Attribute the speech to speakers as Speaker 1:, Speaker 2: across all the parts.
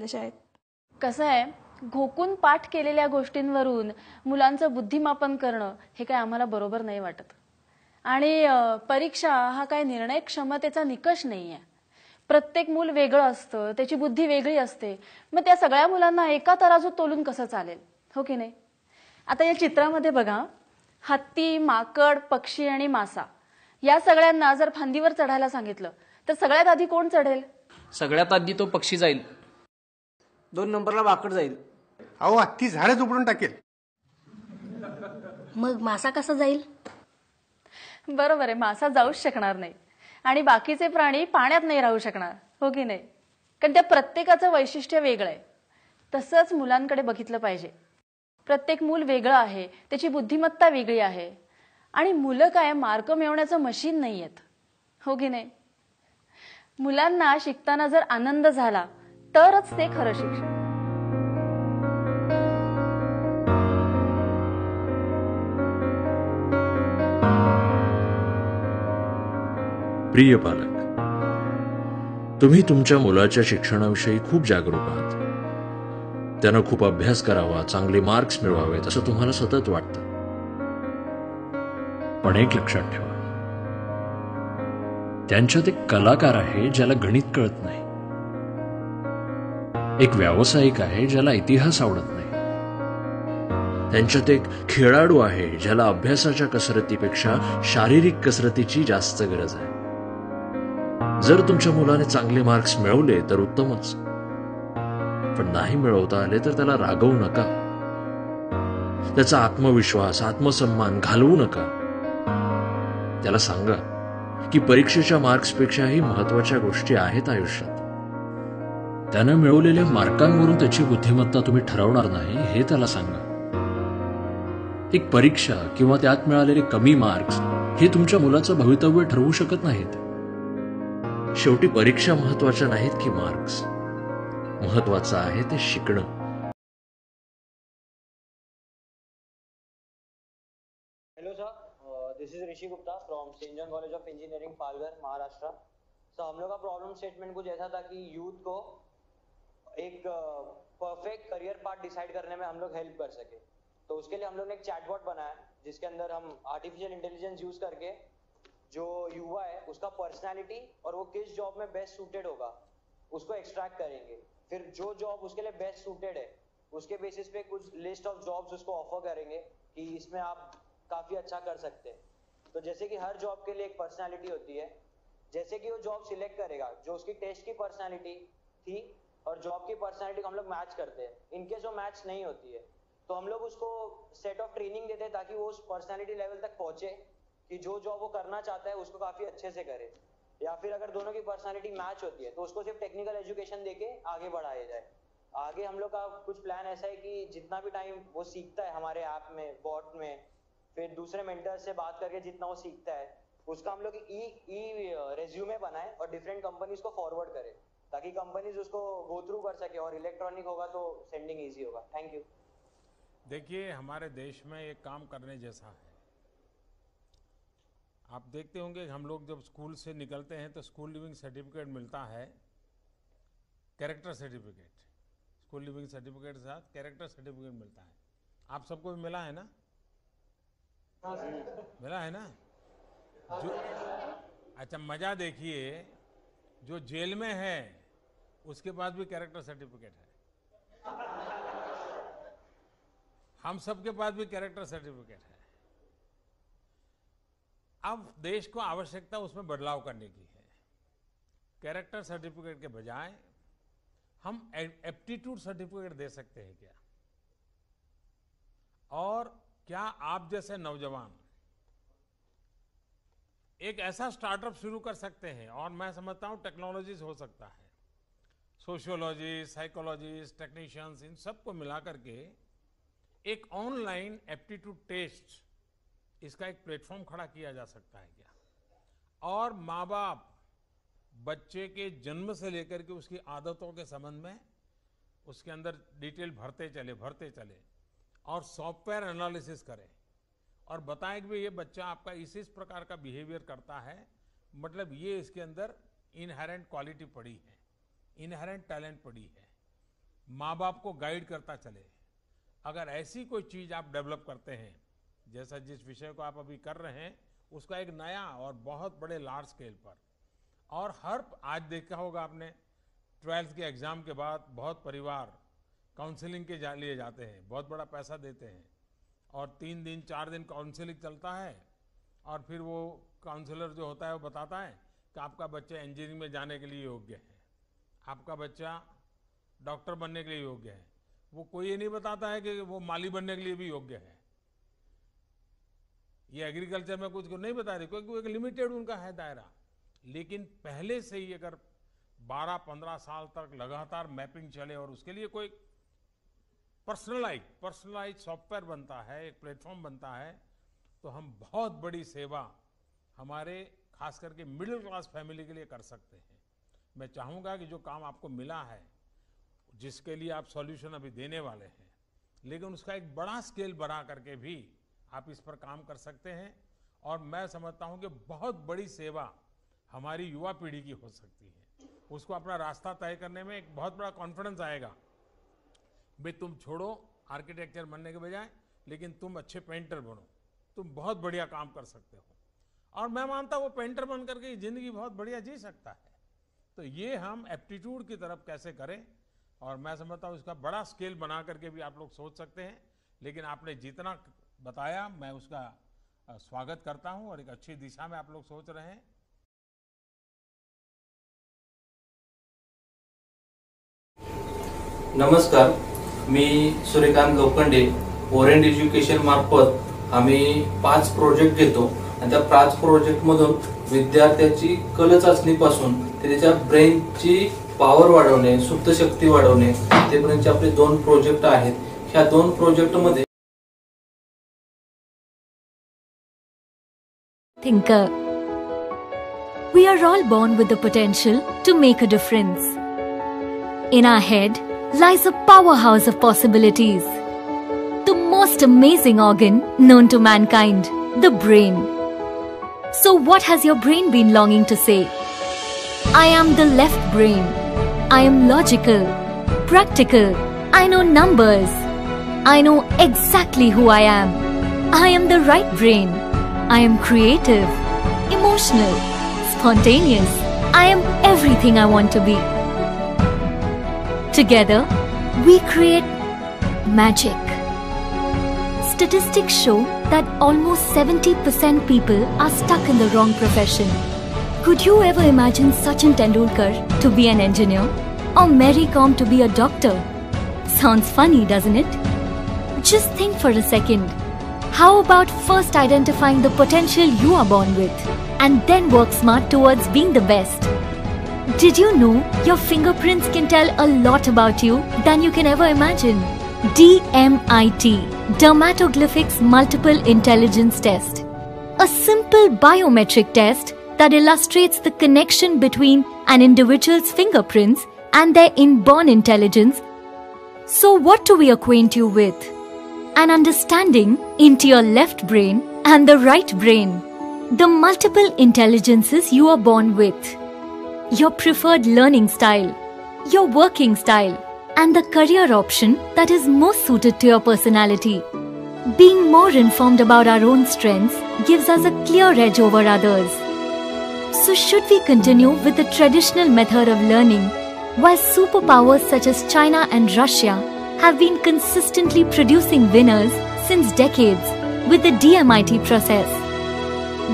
Speaker 1: आपल्या शाळेत?
Speaker 2: कसं आहे, घोकून पाठ केलेल्या गोष्टींवरून मुलांचं बुद्धिमापन करणं हे काय आम्हाला बरोबर नाही वाटत. आणि परीक्षा हा काय निर्णय क्षमतेचा निकष नाहीये. प्रत्येक मूल वेगळं असतं, त्याची बुद्धी वेगळी असते. मग त्या सगळ्या मुलांना एका तराजूत तोलून कसं चालेल, हो की नाही? आता या चित्रामध्ये बघा, हत्ती, माकड, पक्षी आणि मासा या सगळ्यांना जर फांदीवर चढायला सांगितलं तर सगळ्यात आधी कोण चढेल?
Speaker 3: सगळ्यात आधी तो पक्षी जाईल.
Speaker 4: 2 नंबरला माकड जाईल.
Speaker 5: अहो, हत्ती झाडच उपडून टाकेल.
Speaker 1: मग मासा कसा जाईल?
Speaker 2: बरोबर आहे, मासा जाऊच शकणार नाही. आणि बाकीचे प्राणी पाण्यात नाही राहू शकणार, हो की नाही? कारण त्या प्रत्येकाचं वैशिष्ट्य वेगळं आहे. तसंच मुलांकडे बघितलं पाहिजे. प्रत्येक मूल वेगळं आहे, त्याची बुद्धिमत्ता वेगळी आहे. आणि मुलं काय मार्क मिळवण्याचं मशीन नाही आहेत, हो की नाही? मुलांना शिकताना जर आनंद झाला तरच ते खरं शिक्षण.
Speaker 6: प्रिय पालक, तुम्ही तुमच्या मुलाच्या शिक्षणाविषयी खूप जागरूक आहात. त्यानं खूप अभ्यास करावा, चांगले मार्क्स मिळवावेत असं तुम्हाला सतत वाटतं. पण एक लक्षात ठेवा, त्यांच्यात एक कलाकार आहे ज्याला गणित कळत नाही. एक व्यावसायिक आहे ज्याला इतिहास आवडत नाही. त्यांच्यात एक खेळाडू आहे ज्याला अभ्यासाच्या कसरतीपेक्षा शारीरिक कसरतीची जास्त गरज आहे. जर तुमच्या मुलाने चांगले मार्क्स मिळवले तर उत्तमच, पण नाही मिळवता आले तर त्याला रागवू नका. त्याचा आत्मविश्वास, आत्मसन्मान घालवू नका. त्याला सांगा की परीक्षेच्या मार्क्सपेक्षाही महत्वाच्या गोष्टी आहेत आयुष्यात. त्यानं मिळवलेल्या मार्कांवरून त्याची बुद्धिमत्ता तुम्ही ठरवणार नाही हे त्याला सांगा. एक परीक्षा किंवा त्यात मिळालेले कमी मार्क्स हे तुमच्या मुलाचं भवितव्य ठरवू शकत नाहीत. शेवटी परीक्षा महत्वाच्या नाहीत की मार्क्स, महत्वाचं आहे ते शिकणं.
Speaker 7: Hello sir, this is Rishi Gupta from Saint John college of engineering Palghar Maharashtra. Sir, हम लोग का प्रॉब्लम स्टेटमेंट कुछ ऐसा था कि यूथ को एक परफेक्ट करियर पाथ डिसाइड करने में हम लोग हेल्प कर सके. तो उसके लिए हम लोग ने एक चैटबॉट बनाया जिसके अंदर हम आर्टिफिशियल इंटेलिजेंस यूज करके जो युवा है उसका पर्सनालिटी और वो किस जॉब में बेस्ट सूटेड होगा उसको एक्सट्रैक्ट करेंगे. फिर जो जॉब उसके लिए बेस्ट सूटेड है उसके बेसिस पे कुछ लिस्ट ऑफ जॉब्स उसको ऑफर करेंगे कि इसमें आप काफी अच्छा कर सकते हैं. तो जैसे कि हर जॉब के लिए एक पर्सनालिटी होती है, जैसे कि वो जॉब सिलेक्ट करेगा जो उसकी टेस्ट की पर्सनालिटी थी और जॉब की पर्सनालिटी को हम लोग मैच करते हैं. इनकेस वो मैच नहीं होती है तो हम लोग उसको सेट ऑफ ट्रेनिंग देते हैं ताकि वो उस पर्सनालिटी लेवल तक पहुंचे कि जो जॉब वो करना चाहता है उसको काफी अच्छे से करे. या फिर अगर दोनों की पर्सनालिटी मैच होती है तो उसको सिर्फ टेक्निकल एजुकेशन देके आगे बढ़ाया जाए. आगे हम लोग का कुछ प्लान ऐसा है कि जितना भी टाइम वो सीखता है हमारे ऐप में, बॉट में, फिर दूसरे मेंटर से बात करके जितना वो सीखता है उसका हम लोग ई रेज्यूमे बनाए और डिफरेंट कंपनीज को फॉरवर्ड करें ताकि कंपनीज उसको गो थ्रू कर सके और इलेक्ट्रॉनिक होगा तो सेंडिंग ईजी होगा. Thank you.
Speaker 8: देखिए, हमारे देश में एक काम करने जैसा है. आप देखते होंगे हम लोग जब स्कूल से निकलते हैं तो स्कूल लिविंग सर्टिफिकेट मिलता है, character certificate. School leaving certificate के साथ कैरेक्टर सर्टिफिकेट मिलता है. आप सबको भी मिला है ना? मिला है ना? जो अच्छा, मजा देखिए, जो जेल में है उसके पास भी कैरेक्टर सर्टिफिकेट है. हम सबके पास भी कैरेक्टर सर्टिफिकेट है. अब देश को आवश्यकता उसमें बदलाव करने की है. कैरेक्टर सर्टिफिकेट के बजाय हम एप्टीट्यूड सर्टिफिकेट दे सकते हैं क्या? और क्या आप जैसे नौजवान एक ऐसा स्टार्टअप शुरू कर सकते हैं, और मैं समझता हूं टेक्नोलॉजी से हो सकता है, सोशियोलॉजिस्ट, साइकोलॉजिस्ट, टेक्नीशियंस, इन सबको मिलाकर के एक ऑनलाइन एप्टीट्यूड टेस्ट, इसका एक प्लेटफॉर्म खड़ा किया जा सकता है क्या? और माँ बाप बच्चे के जन्म से लेकर के उसकी आदतों के संबंध में उसके अंदर डिटेल भरते चले और सॉफ्टवेयर एनालिसिस करें और बताएं कि ये बच्चा आपका इस प्रकार का बिहेवियर करता है, मतलब ये इसके अंदर इनहेरेंट क्वालिटी पड़ी है, इनहेरेंट टैलेंट पड़ी है, माँ बाप को गाइड करता चले। अगर ऐसी कोई चीज आप डेवलप करते हैं, जैसा जिस विषय को आप अभी कर रहे हैं, उसका एक नया और बहुत बड़े लार्ज स्केल पर, और हर आज देखा होगा आपने 12th के एग्जाम के बाद बहुत परिवार काउंसलिंग के लिए जाते हैं, बहुत बड़ा पैसा देते हैं, और 3 दिन 4 दिन काउंसलिंग चलता है, और फिर वो काउंसलर जो होता है वो बताता है कि आपका बच्चा इंजीनियरिंग में जाने के लिए योग्य है, आपका बच्चा डॉक्टर बनने के लिए योग्य है। वो कोई ये नहीं बताता है कि वो माली बनने के लिए भी योग्य है। ये एग्रीकल्चर में कुछ नहीं बता रही, क्योंकि एक लिमिटेड उनका है दायरा। लेकिन पहले से ही अगर 12-15 साल तक लगातार मैपिंग चले और उसके लिए कोई पर्सनलाइज सॉफ्टवेयर बनता है, एक प्लेटफॉर्म बनता है, तो हम बहुत बड़ी सेवा हमारे खास करके मिडिल क्लास फैमिली के लिए कर सकते हैं। मैं चाहूँगा कि जो काम आपको मिला है, जिसके लिए आप सॉल्यूशन अभी देने वाले हैं, लेकिन उसका एक बड़ा स्केल बना करके भी आप इस पर काम कर सकते हैं। और मैं समझता हूँ कि बहुत बड़ी सेवा हमारी युवा पीढ़ी की हो सकती है। उसको अपना रास्ता तय करने में एक बहुत बड़ा कॉन्फिडेंस आएगा। भाई तुम छोड़ो आर्किटेक्चर बनने के बजाय, लेकिन तुम अच्छे पेंटर बनो, तुम बहुत बढ़िया काम कर सकते हो। और मैं मानता हूँ वो पेंटर बन करके जिंदगी बहुत बढ़िया जी सकता है। तो ये हम एप्टीट्यूड की तरफ कैसे करें, और मैं समझता हूँ इसका बड़ा स्केल बना करके भी आप लोग सोच सकते हैं। लेकिन आपने जितना बताया मैं उसका स्वागत करता हूँ, और एक अच्छी दिशा में आप लोग सोच रहे हैं।
Speaker 1: नमस्कार, मी सूर्यकांत लोखंडे. ओरेंट एज्युकेशन मार्फत आम्ही 5 प्रोजेक्ट घेतो आणि त्या 5 प्रोजेक्ट मधून विद्यार्थ्याची कल चाचणीपासून ते त्याच्या ब्रेनची पॉवर वाढवणे, सुप्त शक्ती वाढवणे, तेपर्यंतचे आपले 2 प्रोजेक्ट आहेत. ह्या 2 प्रोजेक्ट मध्ये
Speaker 9: Thinker. We are all born with the potential to make a difference. In our head lies a powerhouse of possibilities. The most amazing organ known to mankind, the brain. So what has your brain been longing to say? I am the left brain. I am logical, practical. I know numbers. I know exactly who I am. I am the right brain. I am creative, emotional, spontaneous. I am everything I want to be. Together, we create magic. Statistics show that almost 70% people are stuck in the wrong profession. Could you ever imagine Sachin Tendulkar to be an engineer or Mary Kom to be a doctor? Sounds funny, doesn't it? Just think for a second. How about first identifying the potential you are born with and then work smart towards being the best? Did you know your fingerprints can tell a lot about you than you can ever imagine? DMIT, Dermatoglyphics Multiple Intelligence Test. A simple biometric test that illustrates the connection between an individual's fingerprints and their inborn intelligence. So what do we acquaint you with? An understanding into your left brain and the right brain. The multiple intelligences you are born with. Your preferred learning style, your working style, and the career option that is most suited to your personality. Being more informed about our own strengths gives us a clear edge over others. So should we continue with the traditional method of learning while superpowers such as China and Russia have been consistently producing winners since decades with the DMIT process?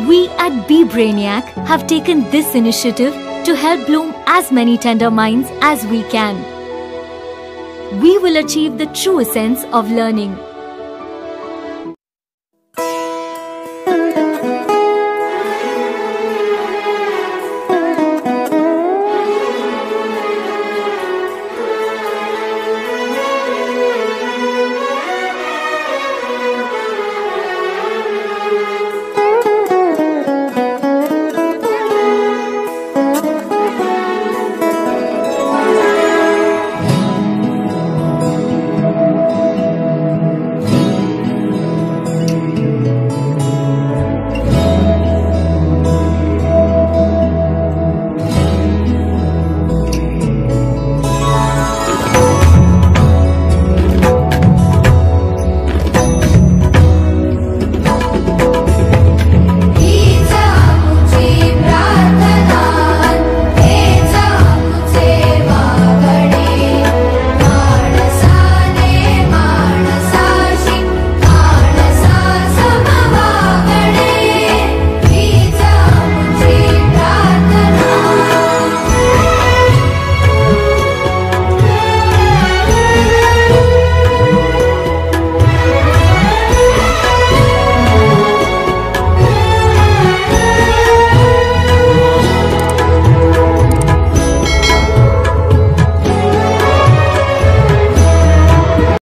Speaker 9: We at B Brainiac have taken this initiative to help bloom as many tender minds as we can. We will achieve the true essence of learning